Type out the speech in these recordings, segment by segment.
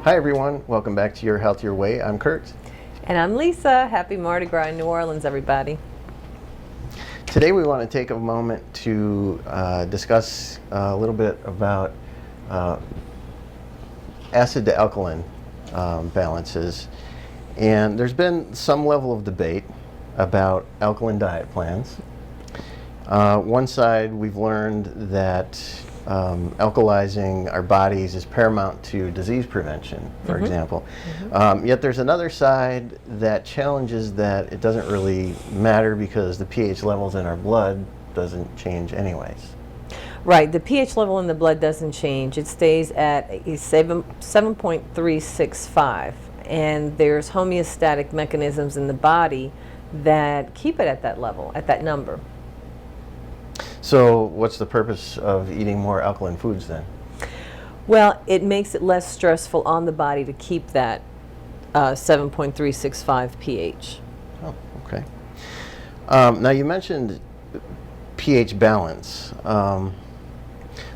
Hi everyone, welcome back to Your Health Your Way. I'm Kurt. And I'm Lisa. Happy Mardi Gras in New Orleans, everybody. Today we want to take a moment to discuss a little bit about acid to alkaline balances. And there's been some level of debate about alkaline diet plans. One side, we've learned that alkalizing our bodies is paramount to disease prevention, for example. Yet there's another side that challenges that it doesn't really matter because the pH levels in our blood doesn't change anyways. Right, the pH level in the blood doesn't change. It stays at a 7.365, and there's homeostatic mechanisms in the body that keep it at that level, at that number. So what's the purpose of eating more alkaline foods then? Well, it makes it less stressful on the body to keep that 7.365 pH. Oh, okay. Now you mentioned pH balance. When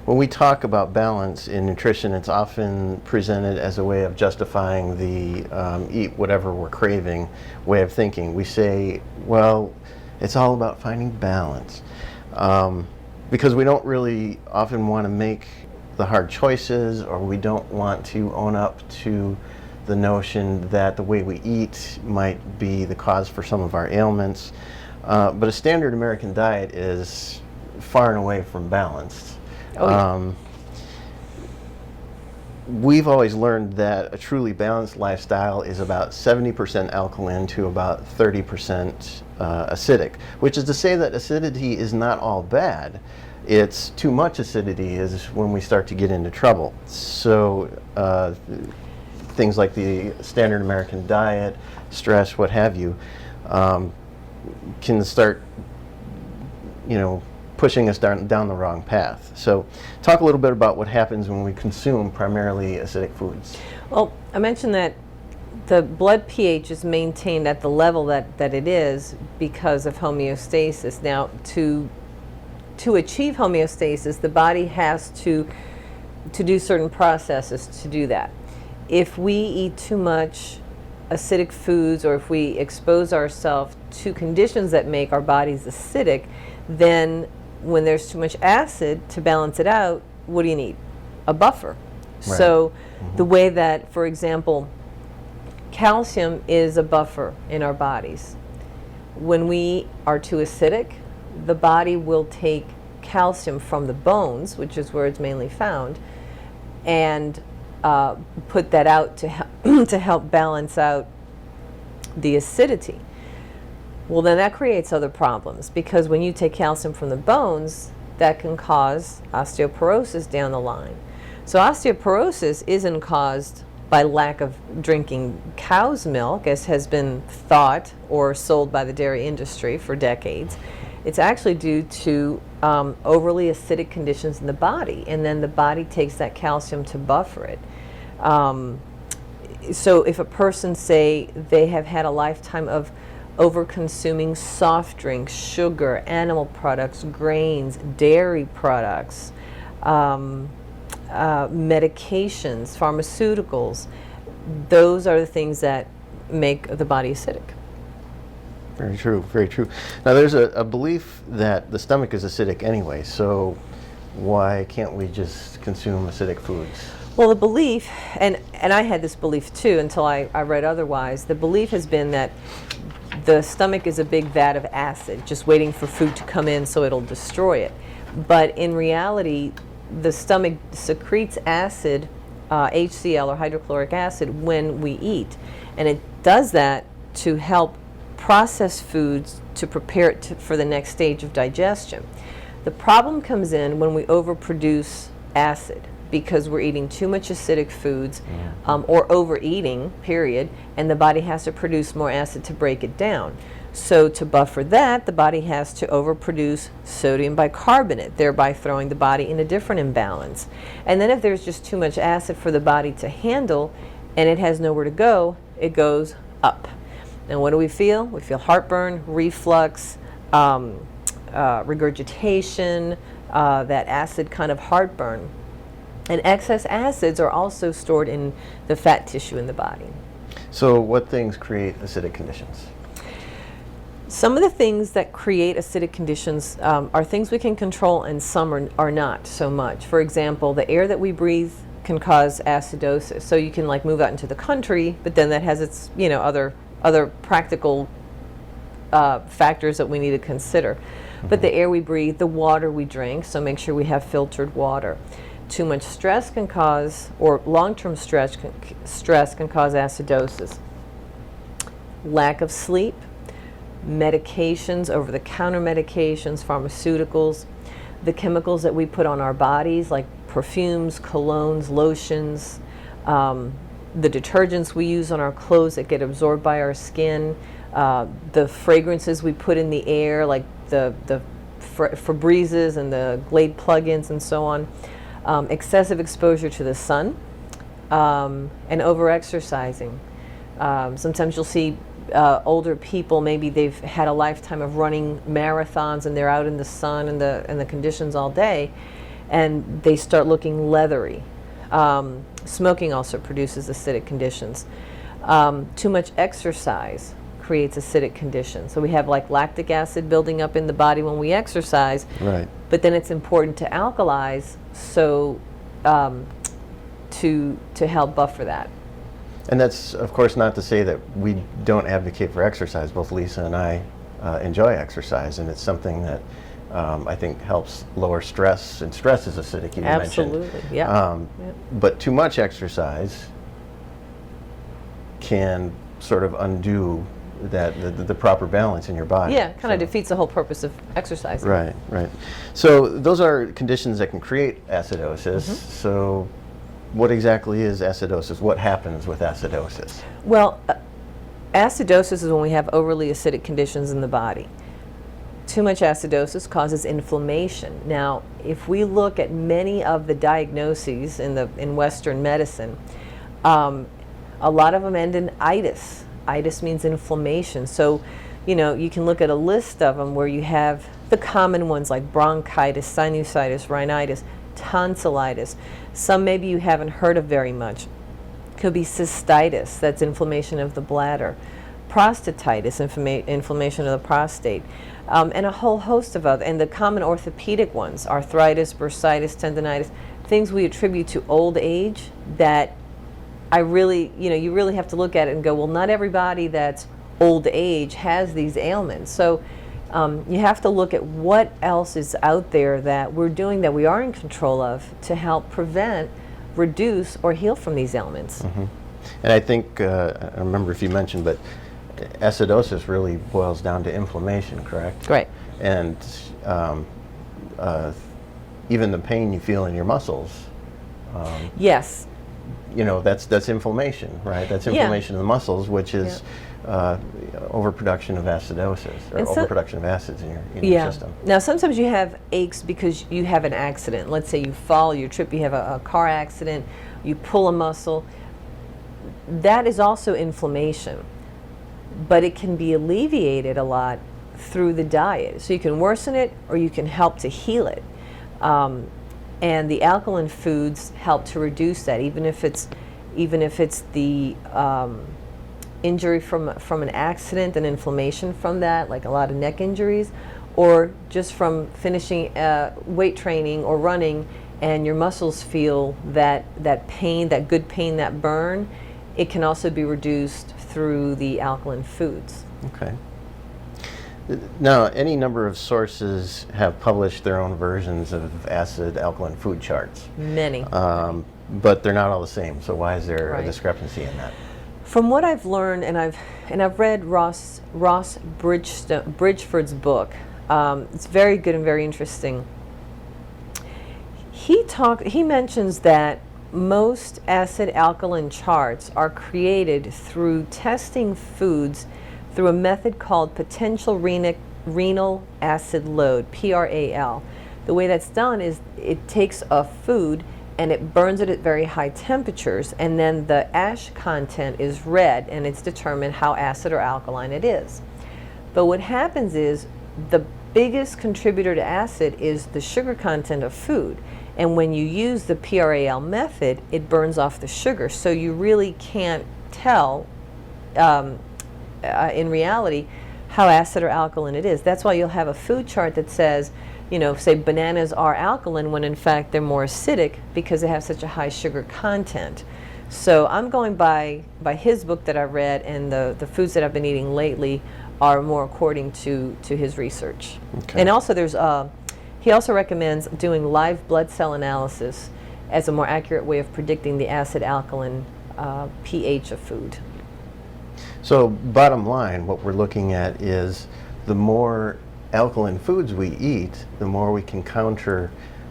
we talk about balance in nutrition, it's often presented as a way of justifying the eat whatever we're craving way of thinking. We say, well, it's all about finding balance. Because we don't really often want to make the hard choices, or we don't want to own up to the notion that the way we eat might be the cause for some of our ailments. But a standard American diet is far and away from balanced. Oh, yeah. We've always learned that a truly balanced lifestyle is about 70% alkaline to about 30% acidic, which is to say that acidity is not all bad. It's too much acidity is when we start to get into trouble. So things like the standard American diet, stress, what have you, can start, pushing us down the wrong path. So talk a little bit about what happens when we consume primarily acidic foods. Well, I mentioned that the blood pH is maintained at the level that it is because of homeostasis. Now, to achieve homeostasis, the body has to do certain processes to do that. If we eat too much acidic foods, or if we expose ourselves to conditions that make our bodies acidic, then when there's too much acid to balance it out, what do you need? A buffer. Right. So the way that, for example, calcium is a buffer in our bodies. When we are too acidic, the body will take calcium from the bones, which is where it's mainly found, and put that out to help balance out the acidity. Well, then that creates other problems, because when you take calcium from the bones, that can cause osteoporosis down the line. So osteoporosis isn't caused by lack of drinking cow's milk, as has been thought or sold by the dairy industry for decades. It's actually due to overly acidic conditions in the body, and then the body takes that calcium to buffer it. So if a person, say, they have had a lifetime of over-consuming soft drinks, sugar, animal products, grains, dairy products, medications, pharmaceuticals, those are the things that make the body acidic. Very true, very true. Now there's a belief that the stomach is acidic anyway, so why can't we just consume acidic foods? Well, the belief, and I had this belief too until I read otherwise, the belief has been that the stomach is a big vat of acid, just waiting for food to come in so it'll destroy it. But in reality, the stomach secretes acid, HCl or hydrochloric acid, when we eat. And it does that to help process foods to prepare it for the next stage of digestion. The problem comes in when we overproduce acid, because we're eating too much acidic foods, or overeating, period, and the body has to produce more acid to break it down. So to buffer that, the body has to overproduce sodium bicarbonate, thereby throwing the body in a different imbalance. And then if there's just too much acid for the body to handle and it has nowhere to go, it goes up. And what do we feel? We feel heartburn, reflux, regurgitation, that acid kind of heartburn. And excess acids are also stored in the fat tissue in the body. So what things create acidic conditions? Some of the things that create acidic conditions are things we can control, and some are not so much. For example, the air that we breathe can cause acidosis. So you can like move out into the country, but then that has its other practical factors that we need to consider. But the air we breathe, the water we drink, so make sure we have filtered water. Too much stress can cause, or long-term stress can cause acidosis. Lack of sleep, medications, over-the-counter medications, pharmaceuticals, the chemicals that we put on our bodies like perfumes, colognes, lotions, the detergents we use on our clothes that get absorbed by our skin, the fragrances we put in the air like the Febrezes and the Glade plugins and so on. Excessive exposure to the sun, and over-exercising. Sometimes you'll see older people, maybe they've had a lifetime of running marathons and they're out in the sun and the conditions all day, and they start looking leathery. Smoking also produces acidic conditions. Too much exercise creates acidic conditions. So we have like lactic acid building up in the body when we exercise. Right. But then it's important to alkalize, so to help buffer that. And that's, of course, not to say that we don't advocate for exercise. Both Lisa and I enjoy exercise, and it's something that I think helps lower stress, and stress is acidic, you mentioned. Absolutely, yeah. But too much exercise can sort of undo the proper balance in your body. Yeah, kind of defeats the whole purpose of exercise. Right, right. So those are conditions that can create acidosis. So what exactly is acidosis? What happens with acidosis? Well, acidosis is when we have overly acidic conditions in the body. Too much acidosis causes inflammation. Now, if we look at many of the diagnoses in Western medicine, a lot of them end in itis. Itis means inflammation. So, you can look at a list of them where you have the common ones like bronchitis, sinusitis, rhinitis, tonsillitis. Some maybe you haven't heard of very much. Could be cystitis, that's inflammation of the bladder. Prostatitis, inflammation of the prostate. And a whole host of other, and the common orthopedic ones, arthritis, bursitis, tendonitis, things we attribute to old age that you really have to look at it and go, well, not everybody that's old age has these ailments. So you have to look at what else is out there that we're doing that we are in control of to help prevent, reduce, or heal from these ailments. And I think, I don't remember if you mentioned, but acidosis really boils down to inflammation, correct? Right. And even the pain you feel in your muscles. Yes. That's inflammation, right? That's inflammation of the muscles, which is overproduction of acidosis, or overproduction of acids in your system. Now, sometimes you have aches because you have an accident. Let's say you fall, you trip, you have a car accident, you pull a muscle. That is also inflammation, but it can be alleviated a lot through the diet. So you can worsen it, or you can help to heal it. And the alkaline foods help to reduce that, even if it's the injury from an accident and inflammation from that, like a lot of neck injuries, or just from finishing weight training or running, and your muscles feel that pain, that good pain, that burn. It can also be reduced through the alkaline foods. Okay. Now, any number of sources have published their own versions of acid alkaline food charts. Many. But they're not all the same. So why is there a discrepancy in that? From what I've learned, and I've read Ross Bridgeford's book. It's very good and very interesting. He mentions that most acid alkaline charts are created through testing foods through a method called potential renal acid load, PRAL. The way that's done is it takes a food and it burns it at very high temperatures, and then the ash content is read, and it's determined how acid or alkaline it is. But what happens is the biggest contributor to acid is the sugar content of food. And when you use the PRAL method, it burns off the sugar. So you really can't tell in reality how acid or alkaline it is. That's why you'll have a food chart that says, you know, say bananas are alkaline when in fact they're more acidic because they have such a high sugar content. So I'm going by his book that I read, and the foods that I've been eating lately are more according to his research. Okay. And also there's he also recommends doing live blood cell analysis as a more accurate way of predicting the acid alkaline pH of food. So bottom line, what we're looking at is the more alkaline foods we eat, the more we can counter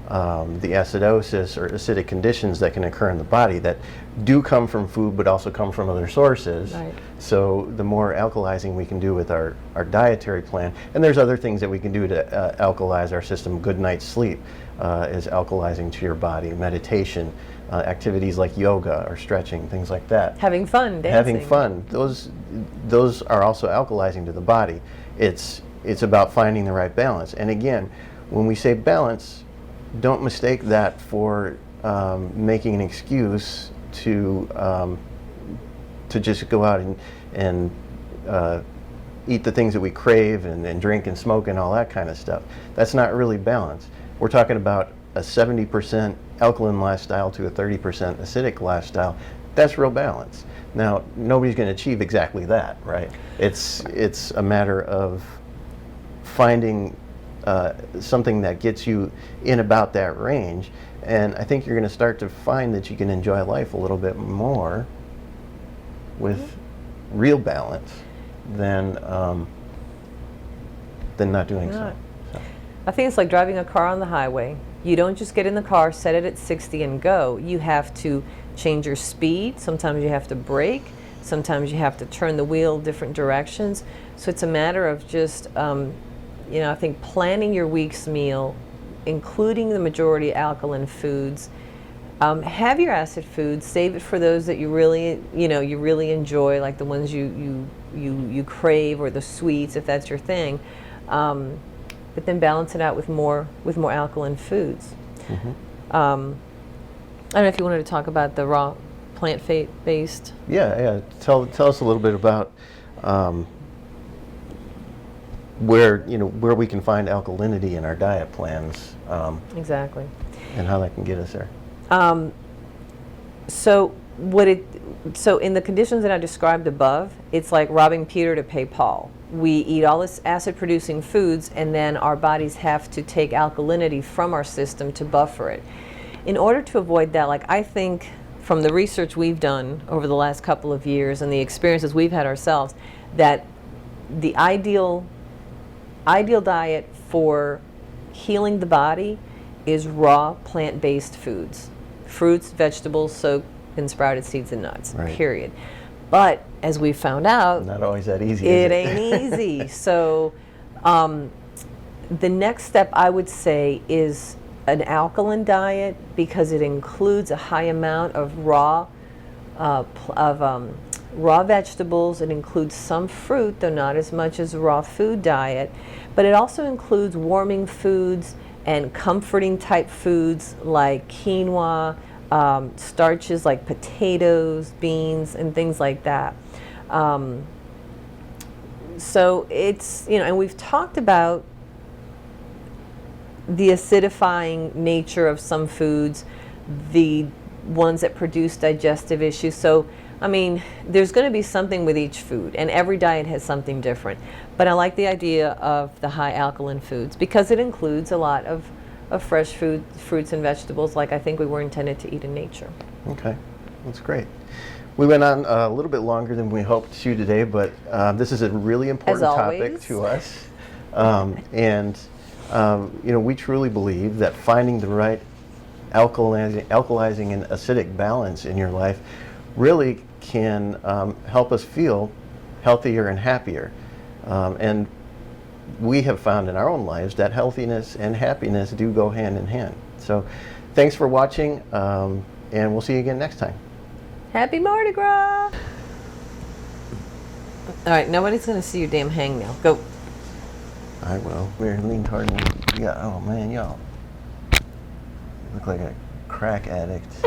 the acidosis or acidic conditions that can occur in the body that do come from food but also come from other sources. Right. So the more alkalizing we can do with our dietary plan, and there's other things that we can do to alkalize our system. Good night's sleep is alkalizing to your body. Meditation, activities like yoga or stretching, things like that. Having fun, dancing. Having fun. Those are also alkalizing to the body. It's about finding the right balance. And again, when we say balance, don't mistake that for making an excuse to just go out and eat the things that we crave and drink and smoke and all that kind of stuff. That's not really balance. We're talking about a 70% alkaline lifestyle to a 30% acidic lifestyle. That's real balance. Now, nobody's going to achieve exactly that, right? It's a matter of finding something that gets you in about that range, and I think you're going to start to find that you can enjoy life a little bit more with real balance than not doing so. I think it's like driving a car on the highway. You don't just get in the car, set it at 60 and go. You have to change your speed. Sometimes you have to brake. Sometimes you have to turn the wheel different directions. So it's a matter of just, I think planning your week's meal, including the majority alkaline foods. Have your acid foods. Save it for those that you really enjoy, like the ones you crave, or the sweets if that's your thing. But then balance it out with more alkaline foods. Mm-hmm. I don't know if you wanted to talk about the raw plant-based. Yeah. Tell us a little bit about where we can find alkalinity in our diet plans. Exactly. And how that can get us there. So in the conditions that I described above, it's like robbing Peter to pay Paul. We eat all this acid-producing foods, and then our bodies have to take alkalinity from our system to buffer it. In order to avoid that, like I think from the research we've done over the last couple of years and the experiences we've had ourselves, that the ideal diet for healing the body is raw plant-based foods. Fruits, vegetables, soaked in sprouted seeds and nuts, right. Period. But as we found out, not always that easy. It ain't easy. So the next step I would say is an alkaline diet, because it includes a high amount of raw vegetables. It includes some fruit, though not as much as a raw food diet. But it also includes warming foods and comforting type foods like quinoa, starches like potatoes, beans, and things like that. So it's, and we've talked about the acidifying nature of some foods, the ones that produce digestive issues. So, I mean, there's going to be something with each food, and every diet has something different. But I like the idea of the high alkaline foods because it includes a lot of fresh fruits and vegetables like I think we were intended to eat in nature. Okay, that's great. We went on a little bit longer than we hoped to today, but this is a really important topic to us. We truly believe that finding the right alkalizing and acidic balance in your life really can help us feel healthier and happier. And we have found in our own lives that healthiness and happiness do go hand in hand. So thanks for watching, and we'll see you again next time. Happy Mardi Gras! All right, nobody's going to see your damn hangnail. Go. I will. We're leaned hard. Yeah. Oh man, y'all. Look like a crack addict.